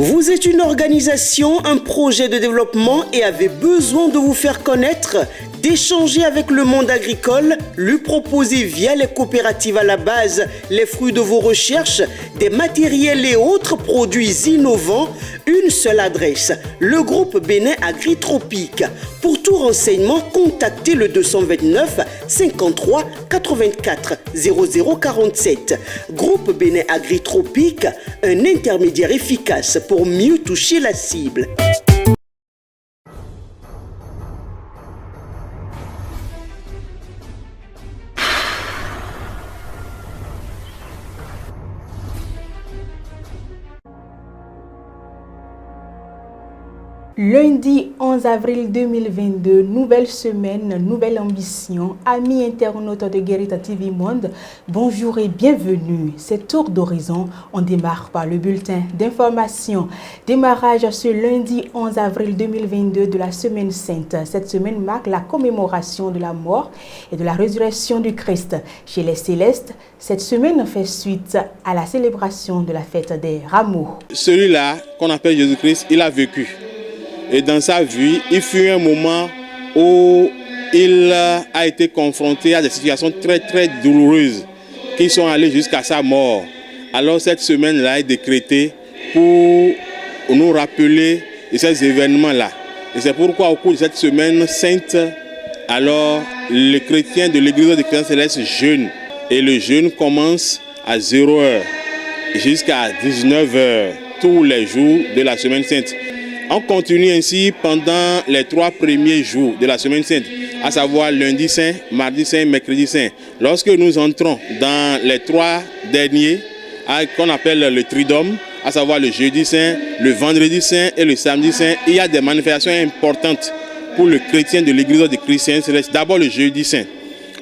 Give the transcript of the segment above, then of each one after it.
Vous êtes une organisation, un projet de développement et avez besoin de vous faire connaître, d'échanger avec le monde agricole, lui proposer via les coopératives à la base les fruits de vos recherches, des matériels et autres produits innovants. Une seule adresse, le groupe Bénin Agritropique. Pour tout renseignement, contactez le 229 53 84 0047. Groupe Bénin Agritropique, un intermédiaire efficace pour mieux toucher la cible. Lundi 11 avril 2022, nouvelle semaine, nouvelle ambition. Amis internautes de Guérita TV Monde, bonjour et bienvenue. C'est Tour d'horizon. On démarre par le bulletin d'information. Démarrage ce lundi 11 avril 2022 de la Semaine Sainte. Cette semaine marque la commémoration de la mort et de la résurrection du Christ. Chez les Célestes, cette semaine fait suite à la célébration de la fête des Rameaux. Celui-là, qu'on appelle Jésus-Christ, il a vécu. Et dans sa vie, il fut un moment où il a été confronté à des situations très très douloureuses qui sont allées jusqu'à sa mort. Alors cette semaine-là est décrétée pour nous rappeler de ces événements-là. Et c'est pourquoi au cours de cette semaine sainte, alors les chrétiens de l'église des chrétiens célestes jeûnent. Et le jeûne commence à 0h jusqu'à 19h tous les jours de la semaine sainte. On continue ainsi pendant les 3 premiers jours de la semaine sainte, à savoir lundi saint, mardi saint, mercredi saint. Lorsque nous entrons dans les 3 derniers, qu'on appelle le tridôme, à savoir le jeudi saint, le vendredi saint et le samedi saint, il y a des manifestations importantes pour le chrétien de l'église de chrétiens célestes. D'abord le jeudi saint.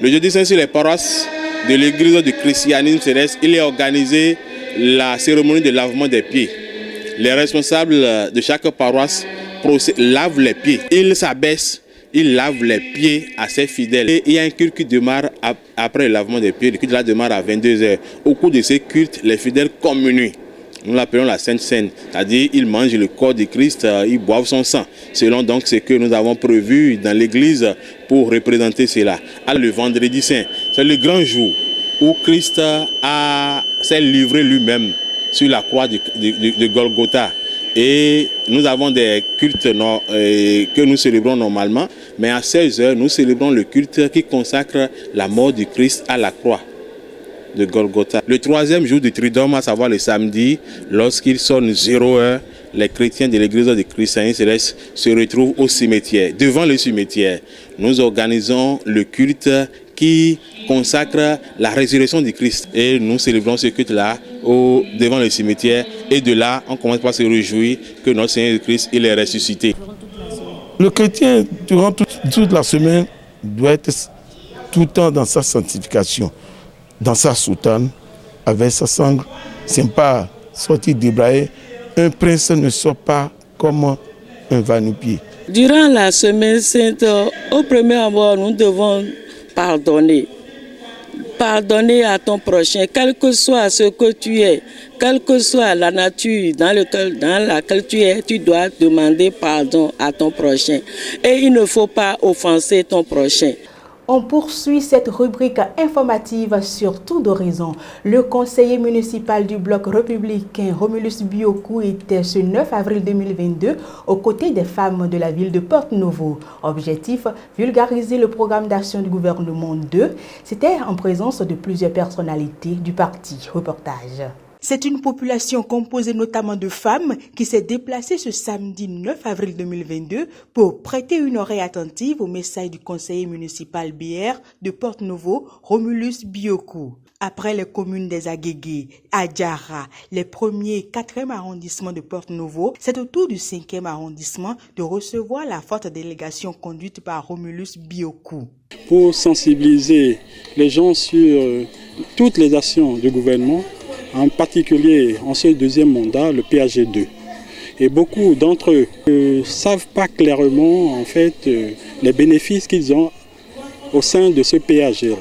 Le jeudi saint, sur les paroisses de l'église de christianisme céleste, il est organisé la cérémonie de lavement des pieds. Les responsables de chaque paroisse lavent les pieds. Ils s'abaissent, ils lavent les pieds à ses fidèles. Et il y a un culte qui démarre après le lavement des pieds. Le culte là démarre à 22h. Au cours de ces cultes, les fidèles communient. Nous l'appelons la Sainte Seine. C'est-à-dire ils mangent le corps de Christ, ils boivent son sang. Selon donc ce que nous avons prévu dans l'église pour représenter cela. Alors, le vendredi saint, c'est le grand jour où Christ s'est livré lui-même sur la croix de Golgotha. Et nous avons des cultes que nous célébrons normalement, mais à 16h, nous célébrons le culte qui consacre la mort du Christ à la croix de Golgotha. Le 3e jour du Tridôme, à savoir le samedi, lorsqu'il sonne 0h, les chrétiens de l'église des chrétiens célestes se retrouvent au cimetière. Devant le cimetière, nous organisons le culte qui consacre la résurrection du Christ. Et nous célébrons ce culte-là devant le cimetière. Et de là, on commence par se réjouir que notre Seigneur Christ, il est ressuscité. Le chrétien, durant toute la semaine, doit être tout le temps dans sa sanctification, dans sa soutane, avec sa sangle. Ce n'est pas sortir d'Ibrahim. Un prince ne sort pas comme un va-nu-pied. Durant la semaine sainte, au premier abord, nous devons pardonner. Pardonner à ton prochain, quel que soit ce que tu es, quelle que soit la nature dans laquelle tu es, tu dois demander pardon à ton prochain. Et il ne faut pas offenser ton prochain. On poursuit cette rubrique informative sur Tour d'horizon. Le conseiller municipal du bloc républicain Romulus Biokou était ce 9 avril 2022 aux côtés des femmes de la ville de Porto-Novo. Objectif, vulgariser le programme d'action du gouvernement 2. C'était en présence de plusieurs personnalités du parti. Reportage. C'est une population composée notamment de femmes qui s'est déplacée ce samedi 9 avril 2022 pour prêter une oreille attentive au message du conseiller municipal BR de Porto-Novo, Romulus Biokou. Après les communes des Agégué, Adjara, les 1er et 4e arrondissements de Porto-Novo, c'est au tour du 5e arrondissement de recevoir la forte délégation conduite par Romulus Biokou. Pour sensibiliser les gens sur toutes les actions du gouvernement, en particulier en ce 2e mandat, le PAG2. Et beaucoup d'entre eux ne savent pas clairement en fait, les bénéfices qu'ils ont au sein de ce PAG.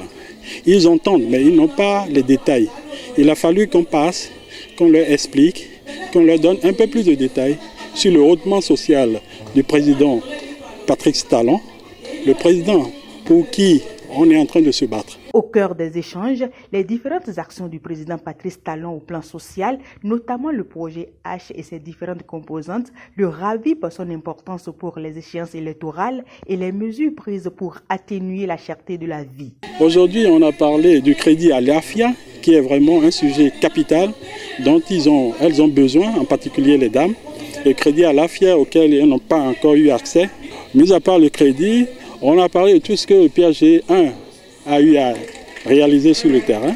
Ils entendent, mais ils n'ont pas les détails. Il a fallu qu'on passe, qu'on leur explique qu'on leur donne un peu plus de détails sur le hautement social du président Patrice Talon, le président pour qui on est en train de se battre. Au cœur des échanges, les différentes actions du président Patrice Talon au plan social, notamment le projet H et ses différentes composantes, le ravit par son importance pour les échéances électorales et les mesures prises pour atténuer la cherté de la vie. Aujourd'hui, on a parlé du crédit à l'AFIA, qui est vraiment un sujet capital dont elles ont besoin, en particulier les dames. Le crédit à l'AFIA auquel elles n'ont pas encore eu accès. Mis à part le crédit, on a parlé de tout ce que le PAG 1 a eu à réaliser sur le terrain.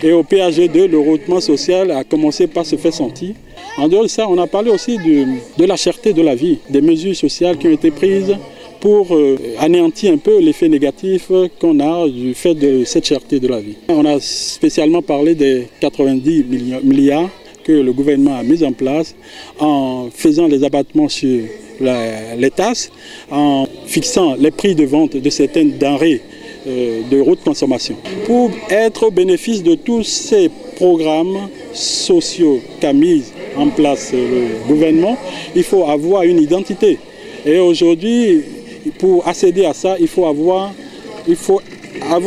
Et au PAG 2, le hautement social a commencé par se faire sentir. En dehors de ça, on a parlé aussi de la cherté de la vie, des mesures sociales qui ont été prises pour anéantir un peu l'effet négatif qu'on a du fait de cette cherté de la vie. On a spécialement parlé des 90 milliards que le gouvernement a mis en place en faisant les abattements sur les tasses, en fixant les prix de vente de certaines denrées de haute consommation. Pour être au bénéfice de tous ces programmes sociaux qu'a mis en place le gouvernement, il faut avoir une identité. Et aujourd'hui, pour accéder à ça, il faut avoir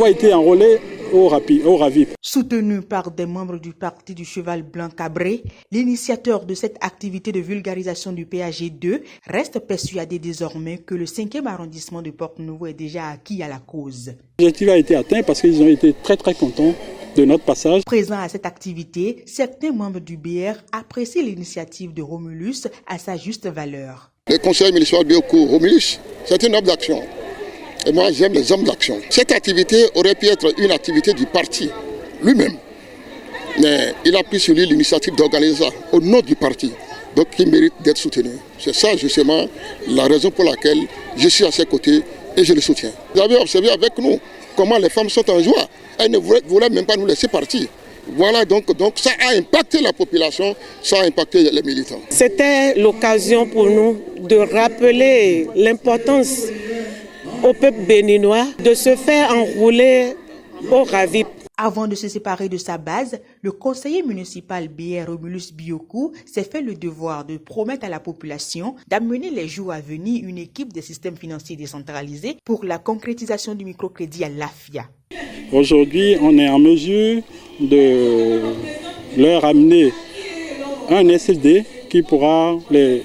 été enrôlé au RAVIP. Soutenu par des membres du Parti du Cheval Blanc Cabré, l'initiateur de cette activité de vulgarisation du PAG 2 reste persuadé désormais que le 5e arrondissement de Porte-Nouveau est déjà acquis à la cause. L'objectif a été atteint parce qu'ils ont été très contents de notre passage. Présent à cette activité, certains membres du BR apprécient l'initiative de Romulus à sa juste valeur. Le conseil municipal Bioku Romulus, c'est un homme d'action. Et moi, j'aime les hommes d'action. Cette activité aurait pu être une activité du parti lui-même. Mais il a pris sur lui l'initiative d'organiser ça au nom du parti. Donc, il mérite d'être soutenu. C'est ça, justement, la raison pour laquelle je suis à ses côtés et je le soutiens. Vous avez observé avec nous comment les femmes sont en joie. Elles ne voulaient même pas nous laisser partir. Voilà, donc ça a impacté la population, ça a impacté les militants. C'était l'occasion pour nous de rappeler l'importance au peuple béninois de se faire enrouler au RAVIP. Avant de se séparer de sa base, le conseiller municipal BR Romulus Bioku s'est fait le devoir de promettre à la population d'amener les jours à venir une équipe des systèmes financiers décentralisés pour la concrétisation du microcrédit à l'AFIA. Aujourd'hui, on est en mesure de leur amener un SSD qui pourra les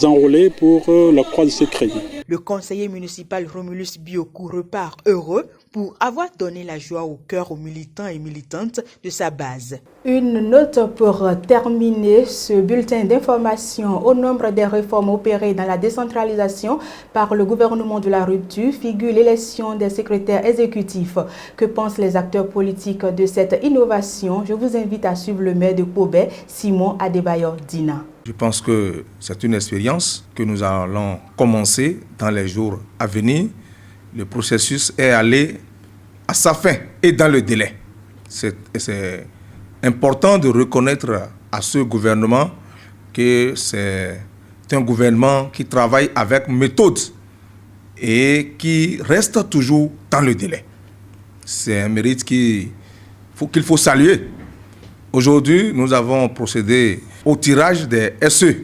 enrôler pour l'octroi de ce crédit. Le conseiller municipal Romulus Bioku repart heureux pour avoir donné la joie au cœur aux militants et militantes de sa base. Une note pour terminer ce bulletin d'information. Au nombre des réformes opérées dans la décentralisation par le gouvernement de la rupture figure l'élection des secrétaires exécutifs. Que pensent les acteurs politiques de cette innovation? Je vous invite à suivre le maire de Pobé, Simon Adebayor Dina. Je pense que c'est une expérience que nous allons commencer dans les jours à venir. Le processus est allé à sa fin et dans le délai. C'est important de reconnaître à ce gouvernement que c'est un gouvernement qui travaille avec méthode et qui reste toujours dans le délai. C'est un mérite qu'il faut saluer. Aujourd'hui, nous avons procédé au tirage des SE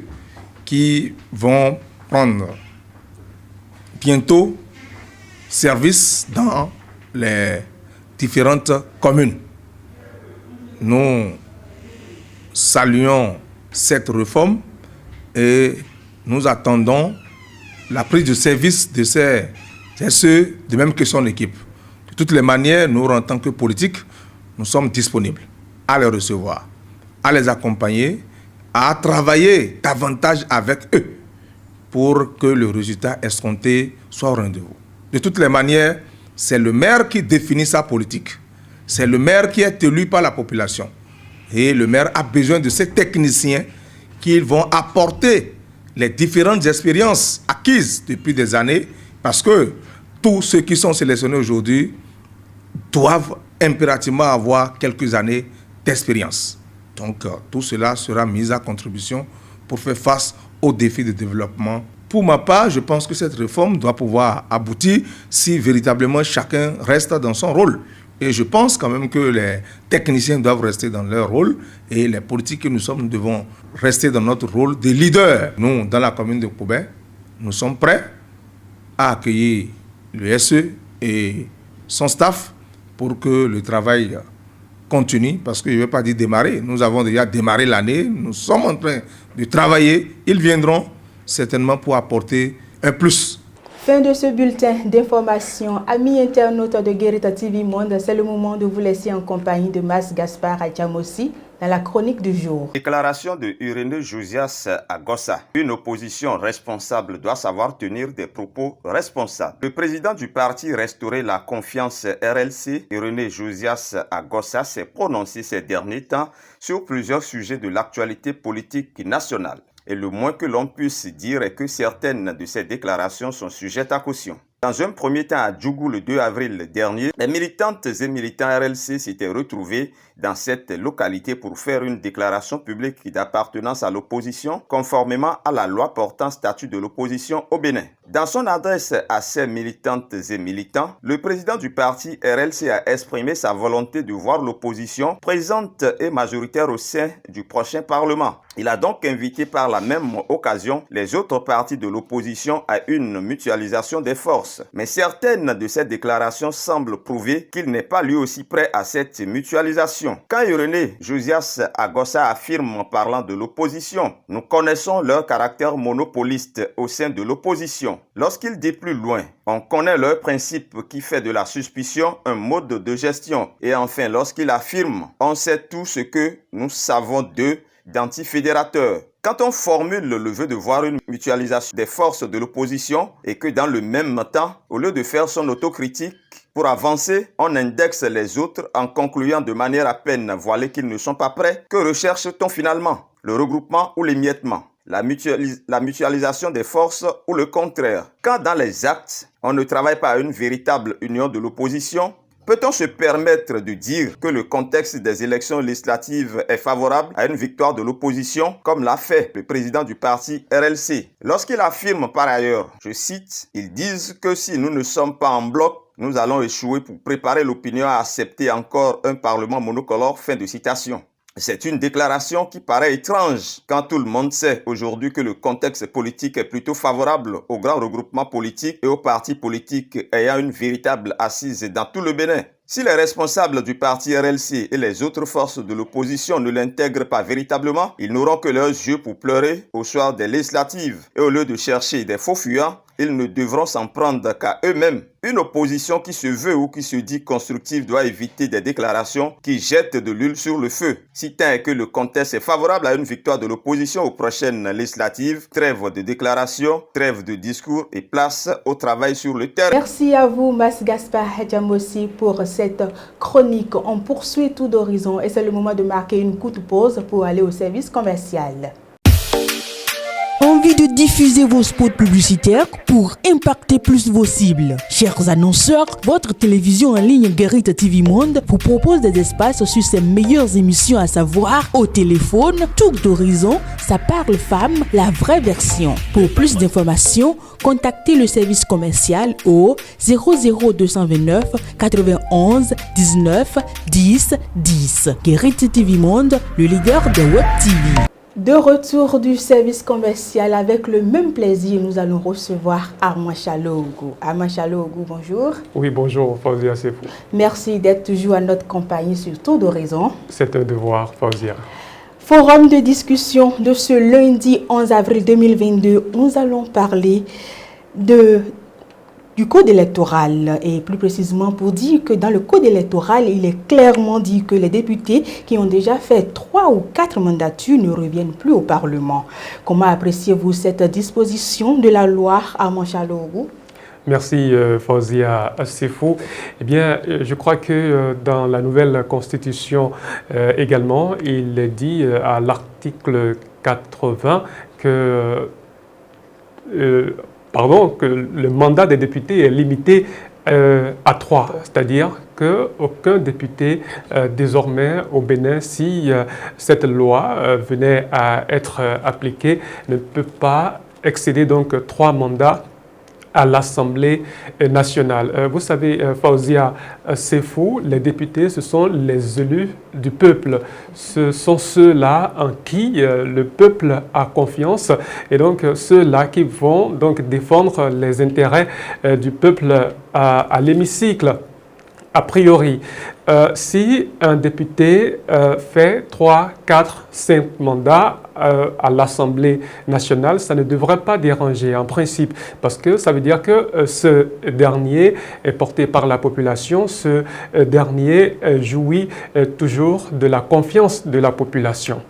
qui vont prendre bientôt service dans les différentes communes. Nous saluons cette réforme et nous attendons la prise de service de ces SE, de même que son équipe. De toutes les manières, nous, en tant que politiques, nous sommes disponibles à les recevoir, à les accompagner, à travailler davantage avec eux pour que le résultat escompté soit au rendez-vous. De toutes les manières, c'est le maire qui définit sa politique. C'est le maire qui est élu par la population. Et le maire a besoin de ces techniciens qui vont apporter les différentes expériences acquises depuis des années, parce que tous ceux qui sont sélectionnés aujourd'hui doivent impérativement avoir quelques années d'expérience. Donc tout cela sera mis à contribution pour faire face aux défis de développement. Pour ma part, je pense que cette réforme doit pouvoir aboutir si véritablement chacun reste dans son rôle. Et je pense quand même que les techniciens doivent rester dans leur rôle et les politiques que nous sommes, nous devons rester dans notre rôle de leader. Nous, dans la commune de Koubé, nous sommes prêts à accueillir le SE et son staff pour que le travail continue, parce que je ne vais pas dire démarrer. Nous avons déjà démarré l'année, nous sommes en train de travailler. Ils viendront certainement pour apporter un plus. Fin de ce bulletin d'information. Amis internautes de Guérita TV Monde, c'est le moment de vous laisser en compagnie de Mas Gaspard Adjamossi dans la chronique du jour. Déclaration de Irénée Josias à Gossa. Une opposition responsable doit savoir tenir des propos responsables. Le président du parti Restaurer la confiance RLC, Irénée Josias à Gossa, s'est prononcé ces derniers temps sur plusieurs sujets de l'actualité politique nationale. Et le moins que l'on puisse dire est que certaines de ces déclarations sont sujettes à caution. Dans un premier temps, à Djougou, le 2 avril dernier, les militantes et militants RLC s'étaient retrouvés dans cette localité pour faire une déclaration publique d'appartenance à l'opposition, conformément à la loi portant statut de l'opposition au Bénin. Dans son adresse à ces militantes et militants, le président du parti RLC a exprimé sa volonté de voir l'opposition présente et majoritaire au sein du prochain Parlement. Il a donc invité par la même occasion les autres partis de l'opposition à une mutualisation des forces. Mais certaines de ces déclarations semblent prouver qu'il n'est pas lui aussi prêt à cette mutualisation. Quand Irénée Josias à Gossa affirme en parlant de l'opposition, nous connaissons leur caractère monopoliste au sein de l'opposition. Lorsqu'il dit plus loin, on connaît leur principe qui fait de la suspicion un mode de gestion. Et enfin, lorsqu'il affirme, on sait tout ce que nous savons d'eux d'antifédérateurs. Quand on formule le vœu de voir une mutualisation des forces de l'opposition et que dans le même temps, au lieu de faire son autocritique, pour avancer, on indexe les autres en concluant de manière à peine voilée qu'ils ne sont pas prêts, que recherche-t-on finalement? Le regroupement ou l'émiettement? La mutualisation des forces ou le contraire? Quand dans les actes, on ne travaille pas à une véritable union de l'opposition, peut-on se permettre de dire que le contexte des élections législatives est favorable à une victoire de l'opposition, comme l'a fait le président du parti RLC? Lorsqu'il affirme par ailleurs, je cite, « Ils disent que si nous ne sommes pas en bloc, nous allons échouer pour préparer l'opinion à accepter encore un parlement monocolore », fin de citation. C'est une déclaration qui paraît étrange quand tout le monde sait aujourd'hui que le contexte politique est plutôt favorable aux grands regroupements politiques et aux partis politiques ayant une véritable assise dans tout le Bénin. Si les responsables du parti RLC et les autres forces de l'opposition ne l'intègrent pas véritablement, ils n'auront que leurs yeux pour pleurer au soir des législatives. Et au lieu de chercher des faux fuyants, ils ne devront s'en prendre qu'à eux-mêmes. Une opposition qui se veut ou qui se dit constructive doit éviter des déclarations qui jettent de l'huile sur le feu. Si tant est que le contexte est favorable à une victoire de l'opposition aux prochaines législatives, trêve de déclarations, trêve de discours et place au travail sur le terrain. Merci à vous, Mas Gaspard Adjamossi, pour cette chronique. On poursuit tout d'horizon et c'est le moment de marquer une courte pause pour aller au service commercial. Envie de diffuser vos spots publicitaires pour impacter plus vos cibles? Chers annonceurs, votre télévision en ligne Guérita TV Monde vous propose des espaces sur ses meilleures émissions, à savoir Au téléphone, Tour d'horizon, Ça parle femme, la vraie version. Pour plus d'informations, contactez le service commercial au 00229 91 19 10 10. Guérita TV Monde, le leader de Web TV. De retour du service commercial, avec le même plaisir, nous allons recevoir Armand Chalogo. Armand Chalogo, bonjour. Oui, bonjour, Fauzia Sefou. Merci d'être toujours à notre compagnie sur Tour d'horizon. C'est un devoir, Fauzia. Forum de discussion de ce lundi 11 avril 2022, nous allons parler du code électoral et plus précisément pour dire que dans le code électoral, il est clairement dit que les députés qui ont déjà fait 3 ou 4 mandatures ne reviennent plus au Parlement. Comment appréciez-vous cette disposition de la loi, Armand Chalogo? Merci Fauzia Sefou. Eh bien, je crois que dans la nouvelle constitution également, il est dit à l'article 80 que le mandat des députés est limité à 3, c'est-à-dire qu'aucun député désormais au Bénin, si cette loi venait à être appliquée, ne peut pas excéder donc 3 mandats à l'Assemblée nationale. Vous savez, Fauzia Sefou, les députés, ce sont les élus du peuple. Ce sont ceux-là en qui le peuple a confiance et donc ceux-là qui vont donc défendre les intérêts du peuple à l'hémicycle. A priori, si un député fait 3, 4, 5 mandats à l'Assemblée nationale, ça ne devrait pas déranger en principe, parce que ça veut dire que ce dernier est porté par la population, ce dernier jouit toujours de la confiance de la population.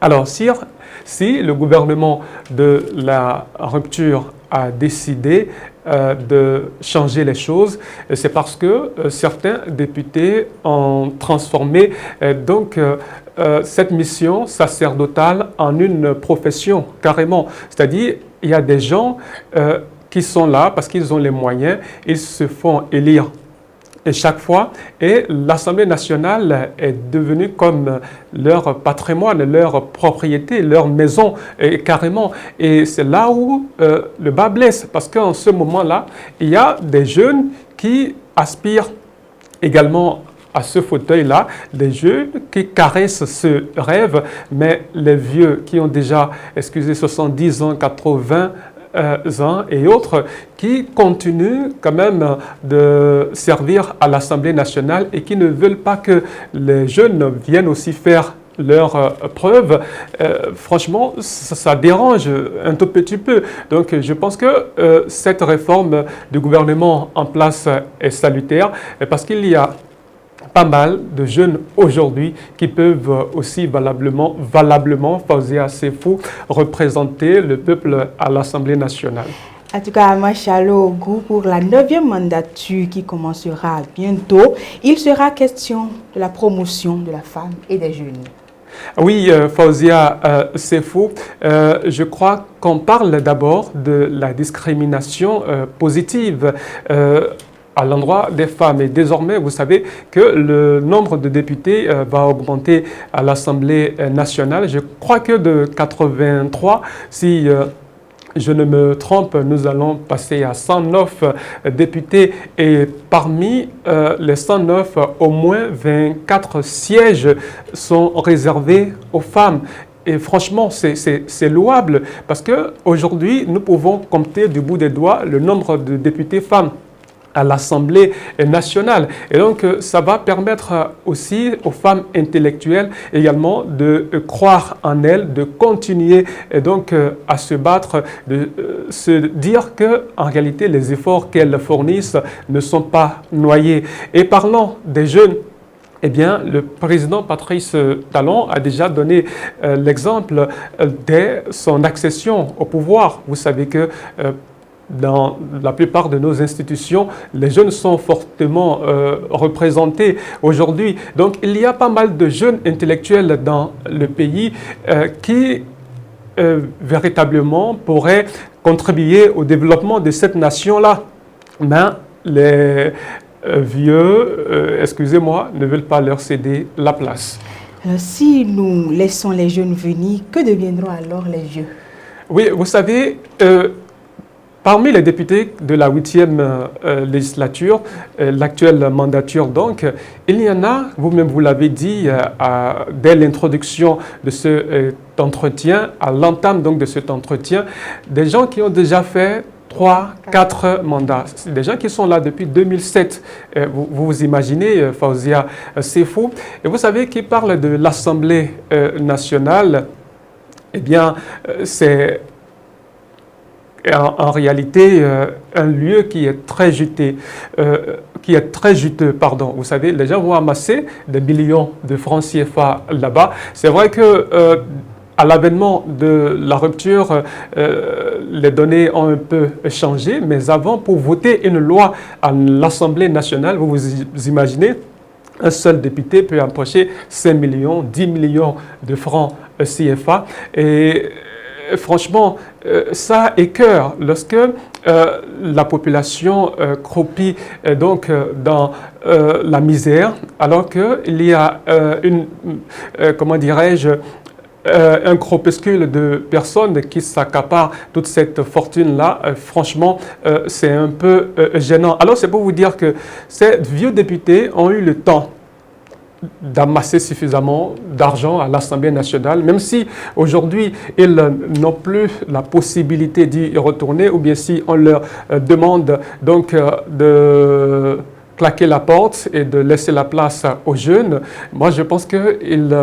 Alors, si le gouvernement de la rupture a décidé de changer les choses, c'est parce que certains députés ont transformé cette mission sacerdotale en une profession, carrément. C'est-à-dire, il y a des gens qui sont là parce qu'ils ont les moyens, ils se font élire. Et chaque fois, et l'Assemblée nationale est devenue comme leur patrimoine, leur propriété, leur maison, et carrément. Et c'est là où le bas blesse, parce qu'en ce moment-là, il y a des jeunes qui aspirent également à ce fauteuil-là, des jeunes qui caressent ce rêve, mais les vieux qui ont déjà, 70 ans, 80 ans et autres, qui continuent quand même de servir à l'Assemblée nationale et qui ne veulent pas que les jeunes viennent aussi faire leurs preuves, franchement, ça dérange un tout petit peu. Donc, je pense que cette réforme du gouvernement en place est salutaire parce qu'il y a pas mal de jeunes aujourd'hui qui peuvent aussi valablement, Fauzia Sefou, représenter le peuple à l'Assemblée nationale. En tout cas, Machalou Gou, pour la 9e mandature qui commencera bientôt, il sera question de la promotion de la femme et des jeunes. Oui, Fauzia Sefou, je crois qu'on parle d'abord de la discrimination positive à l'endroit des femmes. Et désormais, vous savez que le nombre de députés va augmenter à l'Assemblée nationale. Je crois que de 83, si je ne me trompe, nous allons passer à 109 députés. Et parmi les 109, au moins 24 sièges sont réservés aux femmes. Et franchement, c'est louable parce qu'aujourd'hui, nous pouvons compter du bout des doigts le nombre de députés femmes à l'Assemblée nationale. Et donc, ça va permettre aussi aux femmes intellectuelles également de croire en elles, de continuer et donc à se battre, de se dire qu'en réalité, les efforts qu'elles fournissent ne sont pas noyés. Et parlant des jeunes, eh bien, le président Patrice Talon a déjà donné l'exemple dès son accession au pouvoir. Vous savez que dans la plupart de nos institutions, les jeunes sont fortement représentés aujourd'hui. Donc, il y a pas mal de jeunes intellectuels dans le pays qui véritablement pourraient contribuer au développement de cette nation-là. Mais les vieux, excusez-moi, ne veulent pas leur céder la place. Si nous laissons les jeunes venir, que deviendront alors les vieux? Oui, vous savez, parmi les députés de la 8e législature, l'actuelle mandature donc, il y en a, vous-même vous l'avez dit dès l'introduction de cet entretien, à l'entame donc de cet entretien, des gens qui ont déjà fait 3, 4 mandats. C'est des gens qui sont là depuis 2007. Vous imaginez, Fauzia Sefou. Et vous savez qui parle de l'Assemblée nationale, eh bien, c'est en réalité un lieu qui est très juteux. Vous savez, les gens vont amasser des millions de francs CFA là-bas. C'est vrai que à l'avènement de la rupture, les données ont un peu changé, mais avant, pour voter une loi à l'Assemblée nationale, vous imaginez, un seul député peut empocher 5 millions, 10 millions de francs CFA. Et franchement, ça écœure lorsque la population croupit donc dans la misère, alors qu'il y a comment dirais-je, un groupuscule de personnes qui s'accaparent toute cette fortune-là, franchement, c'est un peu gênant. Alors, c'est pour vous dire que ces vieux députés ont eu le temps d'amasser suffisamment d'argent à l'Assemblée nationale, même si aujourd'hui ils n'ont plus la possibilité d'y retourner, ou bien si on leur demande donc de claquer la porte et de laisser la place aux jeunes. Moi, je pense qu'ils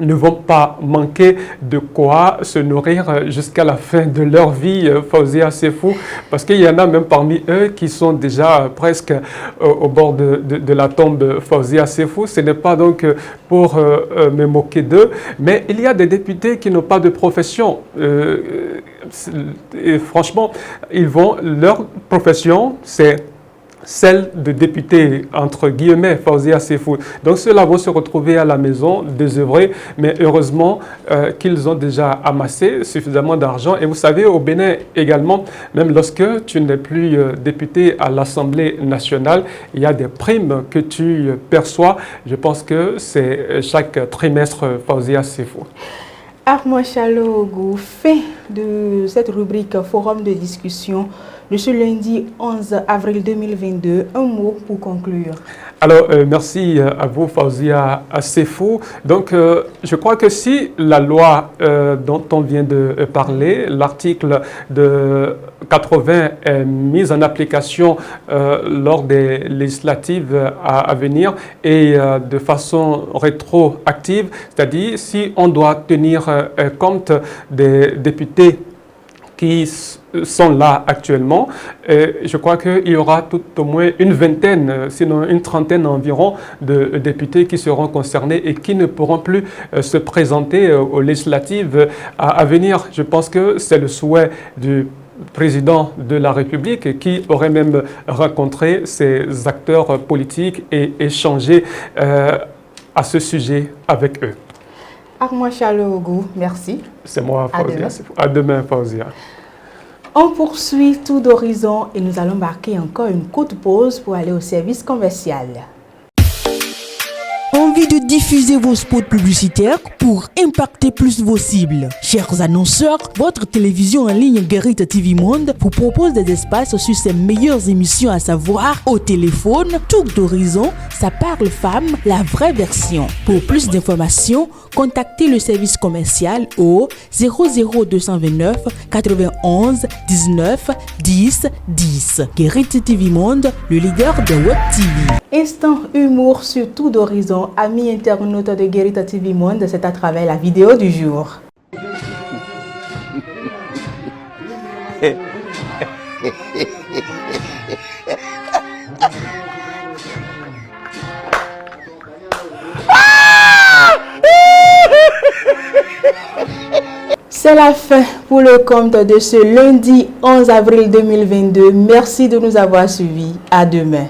ne vont pas manquer de quoi se nourrir jusqu'à la fin de leur vie, Fawzia Sefou, parce qu'il y en a même parmi eux qui sont déjà presque au bord de la tombe, Fawzia Sefou. Ce n'est pas donc pour me moquer d'eux, mais il y a des députés qui n'ont pas de profession. Et franchement, leur profession, c'est celle de députés, entre guillemets, Fawzia Sefou. Donc ceux-là vont se retrouver à la maison, désœuvrés, mais heureusement qu'ils ont déjà amassé suffisamment d'argent. Et vous savez, au Bénin également, même lorsque tu n'es plus député à l'Assemblée nationale, il y a des primes que tu perçois. Je pense que c'est chaque trimestre, Fawzia Sefou. Armand Chalogou, fin de cette rubrique Forum de discussion de ce lundi 11 avril 2022. Un mot pour conclure. Alors, merci à vous, Fawzia Sefou. Donc, je crois que si la loi dont on vient de parler, l'article de 80 est mise en application lors des législatives à venir et de façon rétroactive, c'est-à-dire si on doit tenir compte des députés qui sont là actuellement, je crois qu'il y aura tout au moins une vingtaine, sinon une trentaine environ de députés qui seront concernés et qui ne pourront plus se présenter aux législatives à venir. Je pense que c'est le souhait du président de la République qui aurait même rencontré ces acteurs politiques et échangé à ce sujet avec eux. Armand Chalogou, merci. C'est moi, Fawzia. À demain, Fawzia. On poursuit tout d'horizon et nous allons marquer encore une courte pause pour aller au service commercial. Envie de diffuser vos spots publicitaires pour impacter plus vos cibles? Chers annonceurs, votre télévision en ligne Guérite TV Monde vous propose des espaces sur ses meilleures émissions, à savoir Au téléphone, Tour d'horizon, Ça parle femme, la vraie version. Pour plus d'informations, contactez le service commercial au 00229 91 19 10 10. Guérite TV Monde, le leader de Web TV. Instant humour sur tout d'horizon, amis internautes de Guérite TV Monde, c'est à travers la vidéo du jour. C'est la fin pour le compte de ce lundi 11 avril 2022. Merci de nous avoir suivis. À demain.